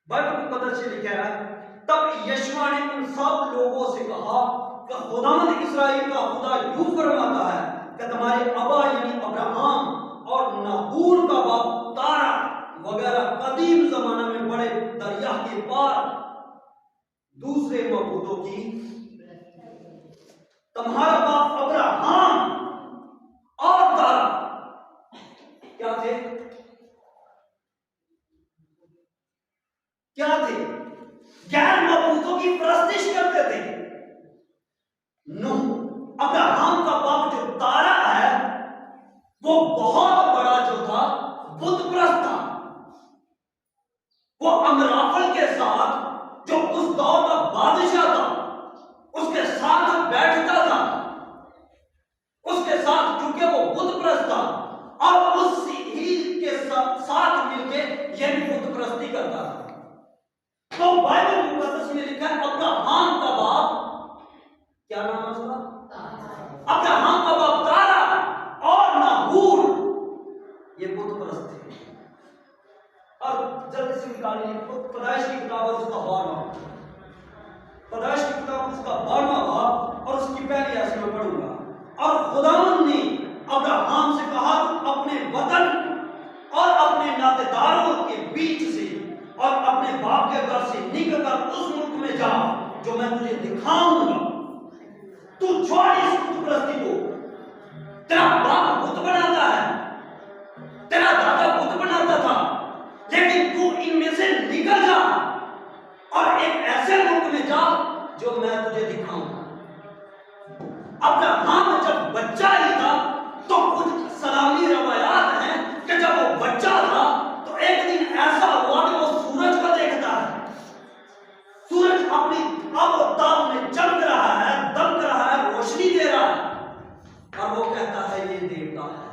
Bible मुकद्दस में लिखा है, तब यशवा ने उन सब लोगों से कहा कि खुदावंद इस्राएल का खुदा यूं फरमाता है कि तुम्हारे अबा यानी अब्राहम और नहूर का बाप तारा वगैरह कदीम जमाना में बड़े दरिया के पार दूसरे मबूदों की, तुम्हारा बाप अब्राहम और तारा क्या थे? क्या थे? गैर मबूदों की परस्तिश करते थे। नूह अब्राहम का बाप जो तारा है वो बहुत बड़ा जो था बुत परस्त था। वो अमराफल के साथ जो उस दौर का बादशाह था उसके साथ बैठता था, उसके साथ चूंकि वो बुत परस्त था और उसी के साथ मिलकर यह भी बुत परस्ती करता था। तो बाइबल मुकद्दस में लिखा है अब्राहम का बाप, क्या नाम है उसका? अब्राहम का बाप तारा और नाहूर ये बुत परस्त थे। और जल्दी से निकालिए पैदाइश की किताब और उसका 12वां, पैदाइश की किताब उसका 12वां बाब और उसकी पहली आयत में पढ़ूंगा। और खुदावंद ने अब्राहम से कहा, तुम अपने वतन और अपने नातेदारों के बीच से और अपने बाप के घर से निकलकर उस मुल्क में जा जो मैं तुझे दिखाऊंगा। तू छोड़ इस बुत परस्ती को। तेरा बाप बुत बनाता है, तेरा दादा बुत बनाता था, लेकिन तू इनमें से निकल जा और एक ऐसे मुल्क में जा जो मैं तुझे दिखाऊंगा। अब्राहम जब बच्चा ही था तो कुछ सलामी रवायात हैं कि जब वो बच्चा था तो एक दिन ऐसा हुआ कि वो सूरज को देखता है। सूरज अपनी अब में चमक रहा है, दमक रहा है, रोशनी दे रहा है और वो कहता है ये देवता है,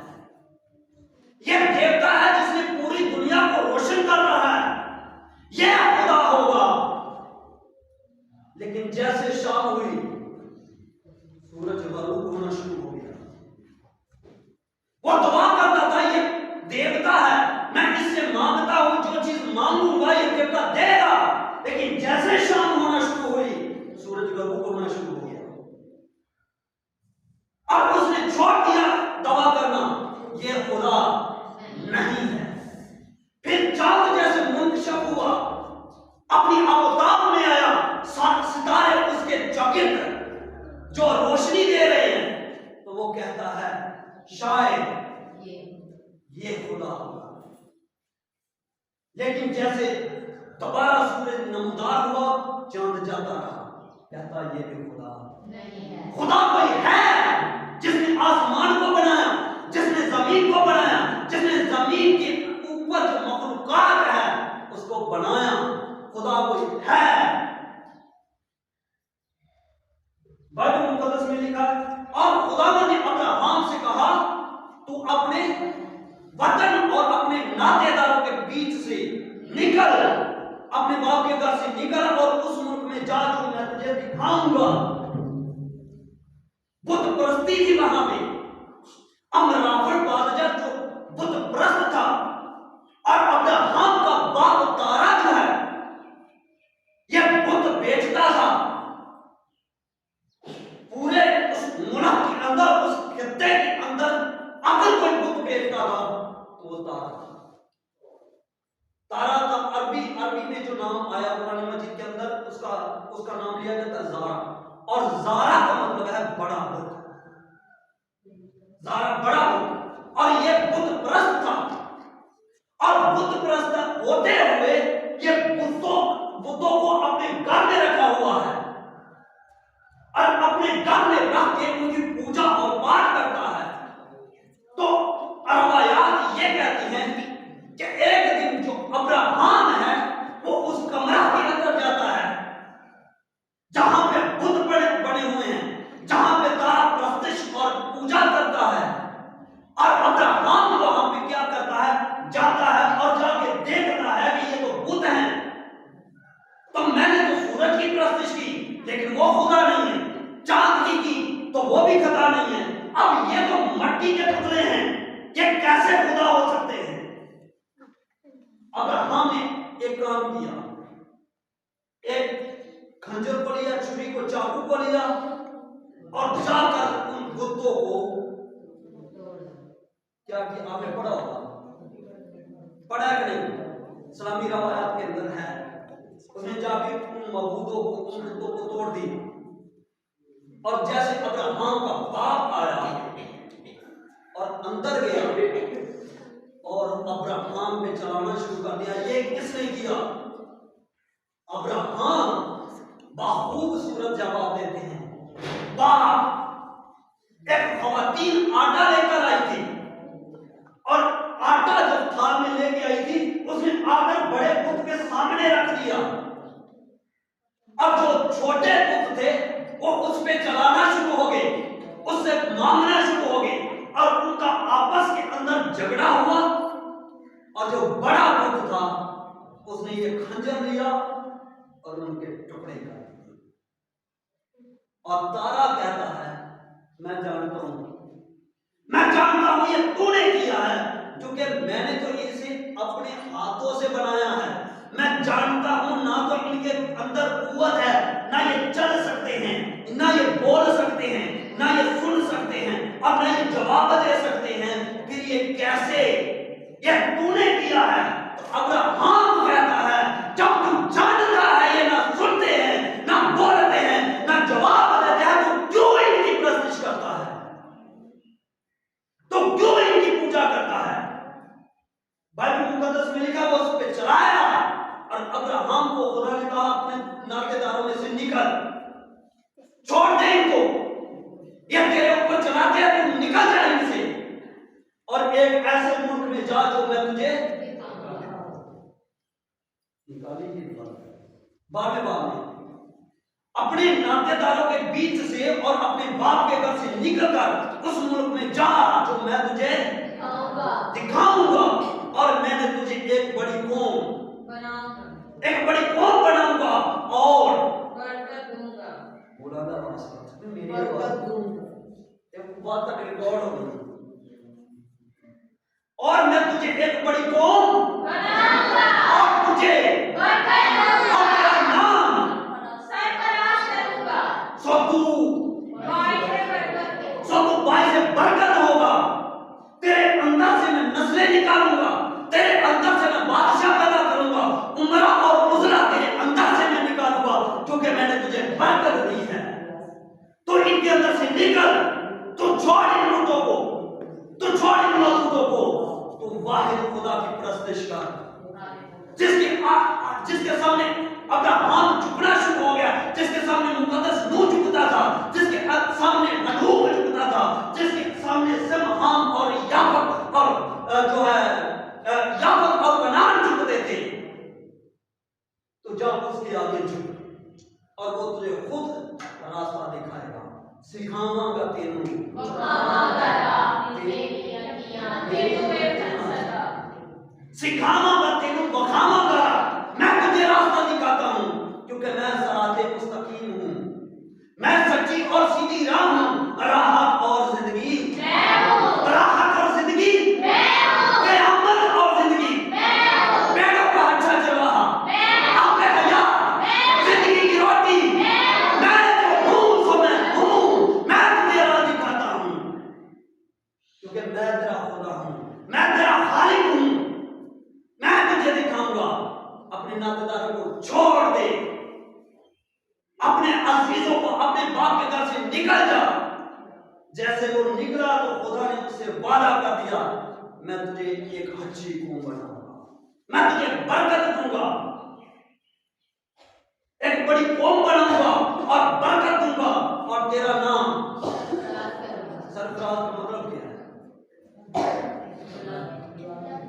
ये देवता है जिसने पूरी दुनिया को रोशन कर रहा है, ये खुदा होगा। लेकिन जैसे शाम हुई सूरज गरूब होना शुरू हो गया। वो दुआ करता था ये देवता है, मैं इससे मांगता हूं, जो चीज मांगूंगा ये देवता देगा। लेकिन जैसे शाम होना शुरू हुई सूरज गरूब होना शुरू हो गया। अब उसने छोड़ दिया दवा करना, ये खुदा नहीं है। फिर चांद जैसे मुंकशफ हुआ, अपनी अवतार में आया, सितारे उसके चकित जो रोशनी दे रहे हैं, तो वो कहता है शायद ये खुदा होगा। लेकिन जैसे दोबारा सूरज नमदार हुआ, चांद जाता रहा, कहता ये भी खुदा नहीं है। खुदा कोई है जिसने आसमान को बनाया, जिसने जमीन को बनाया, जिसने जमीन के ऊपर जो मखलूकात है उसको बनाया। खुदा कोई है। बाइबल मुकद्दस में लिखा है, और खुदावंद ने अब्राहम से कहा, तू अपने वतन और अपने नातेदारों के बीच से निकल, अपने बाप के घर से निकल और उस मुल्क में जा जो मैं तुझे दिखाऊंगा। बुत परस्ती थी वहां पे। अमराफल बादशाह जो बुत परस्त था और अब्राहम का बाप तारा जो है यह बुत बेचता था। पूरे उस मुल्क के अंदर, उस खित्ते के अंदर अगर कोई बुत बेचता था तो वो तारा था। तारा का अरबी में जो नाम आया कुरान मजीद के अंदर, उसका नाम लिया जाता है जारा, और जारा का मतलब है बड़ा बुत। जारा बड़ा बुत, और ये बुत परस्त था। और बुत परस्त होते हुए ये बुतों को अपने घर में रखा हुआ है और अपने घर में रख के उनकी पूजा और पाठ करता है। तो रवायात ये कहती हैं कि एक दिन जो अब्राहम है वो उस कमरा के अंदर जाता है जहां पे बुत बने हुए हैं, जहां पे तारा प्रस्तिश और पूजा करता है। और अब्राहम वहां पे क्या करता है, जाता है और जाके देखता है कि ये तो बुत हैं। तो मैंने तो सूरज की प्रस्तिश की लेकिन वो खुदा नहीं है, चांद की तो वो भी खुदा नहीं है, अब ये तो मट्टी के पुतले हैं, ये कैसे खुदा हो सकते हैं। अब्राहम ने एक काम किया, खंजर को लिया, छुरी को, चाकू को लिया और जाकर उन बुतों को क्या किया? आपने पढ़ा होगा, पढ़ा है कि नहीं? इस्लामी रवायात के अंदर है, उसने जाके उन मबूदों को, उन बुतों को तोड़ दी। और जैसे अब्राहम का बाप आया और अंदर गया और अब्राहम पे चलाना शुरू कर दिया। ये किसने किया? अब्राहम बाखूब सूरत जवाब देते हैं। बाप एक खवातीन आटा लेकर आई थी और आटा जब थाल में लेके आई थी, उसने आकर बड़े पुत के सामने रख दिया। अब जो छोटे पुत थे वो उस पे चलाना शुरू हो गए, उससे मांगना शुरू हो गए और उनका आपस के अंदर झगड़ा हुआ। और जो बड़ा पुत था उसने ये खंजर लिया और उनके टुकड़े कर दिए। और तारा कहता है, मैं जानता हूं, मैं जानता हूं ये तूने किया है, क्योंकि मैंने तो इसे अपने हाथों से बनाया है। मैं जानता हूं ना तो इनके अंदर कुव्वत है, ना ये चल सकते हैं, ना ये बोल सकते हैं, ना ये सुन सकते हैं और ना ये जवाब दे सकते हैं। फिर ये कैसे? ये तूने किया है। तो अब्राहम कहता है, जब तू जानता है ये ना सुनते हैं, ना बोलते हैं, ना जवाब देते हैं, तो क्यों इनकी प्रस्तुति करता है? तो क्यों इनकी पूजा करता है? बाइबल मुकद्दस में लिखा, वो उस पे चलाया और अब्राहम को खुदा ने कहा, अपने नातेदारों में से निकल, छोड़ दे इनको, ये तेरे ऊपर चलाते हैं, तुम निकल जा इनसे और एक ऐसे मुल्क में जा जो मैं तुझे निकाली ही बार में अपने नातेदारों के बीच से और अपने बाप के घर से निकलकर उस मुल्क में जा जो मैं तुझे दिखाऊंगा और मैंने तुझे एक बड़ी कौम बनाऊंगा और बरकत दूंगा। बोला था मेरी बरकत दूंगा, एक बात का रिकॉर्ड हो गई। और मैं तुझे एक बड़ी कौम बनाऊंगा और तुझे बरकत दूंगा और तेरा नाम सरफराज करूंगा। सो तू बाई से बरकत होगा। तेरे अंदर से मैं नस्लें निकालूंगा, तेरे अंदर से मैं बादशाह पैदा करूंगा, उमरा और उजरा तेरे अंदर से मैं निकालूंगा, क्योंकि मैंने तुझे बरकत दी है। तो इनके अंदर से निकल, तू छोड़ इन बुतों को, तू छोड़ इन मबूदों को, तू वाहिद खुदा की प्रस्तुति कर। जिसके सामने अब्राहम झुकना शुरू हो गया, जिसके सामने मुकद्दस नूह झुकता था, जिसके सामने हनूक झुकता था, जिसके सामने सिमहाम और याफत और जो है याफत और कनान झुकते थे, तो जब उसके आगे झुक और वो तुझे खुद रास्ता दिखाएगा। सिखावांगा तेनू सिखावांगा तेनू बखावांगा, मैं तुझे रास्ता दिखाता हूं, क्योंकि मैं सराते मुस्तकीम हूं, मैं सच्ची और सीधी राह हूं, राहत और जिंदगी मैं हूं, राहत और जिंदगी मैं हूं, क़यामत और जिंदगी मैं हूं, पेड़ों का अच्छा चरवाहा मैं हूं, आपके हयात मैं हूं, जिंदगी की रोटी मैं हूं, मैं जो हूं सो मैं हूं, मैं तुझे राह दिखाता हूं, क्योंकि मैं तेरा खुदा हूं, मैं तेरा खालिक हूं, मैं तुझे दिखाऊंगा। अपने नातेदारों को छोड़ दे, अपने अजीजों को, अपने बाप के घर से निकल जा। जैसे वो निकला तो खुदा ने उससे वादा कर दिया, मैं तुझे एक अच्छी कौम बनाऊंगा, मैं तुझे बरकत दूंगा, एक बड़ी कौम बनाऊंगा और बरकत दूंगा और तेरा नाम सरफराज का मतलब क्या है?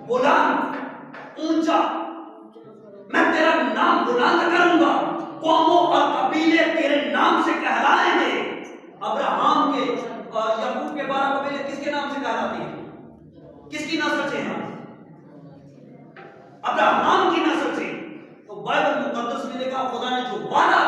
बुलंद, ऊंचा, मैं तेरा नाम बुलंद करूंगा, कौमों और कबीले तेरे नाम से कहलाएंगे। अब्राहम के और याकूब के 12 कबीले किसके नाम से कहलाते हैं? किसकी नस्ल से हैं? अब्राहम की नस्ल से। तो बाइबल मुकद्दस में लिखा, खुदा ने जो वादा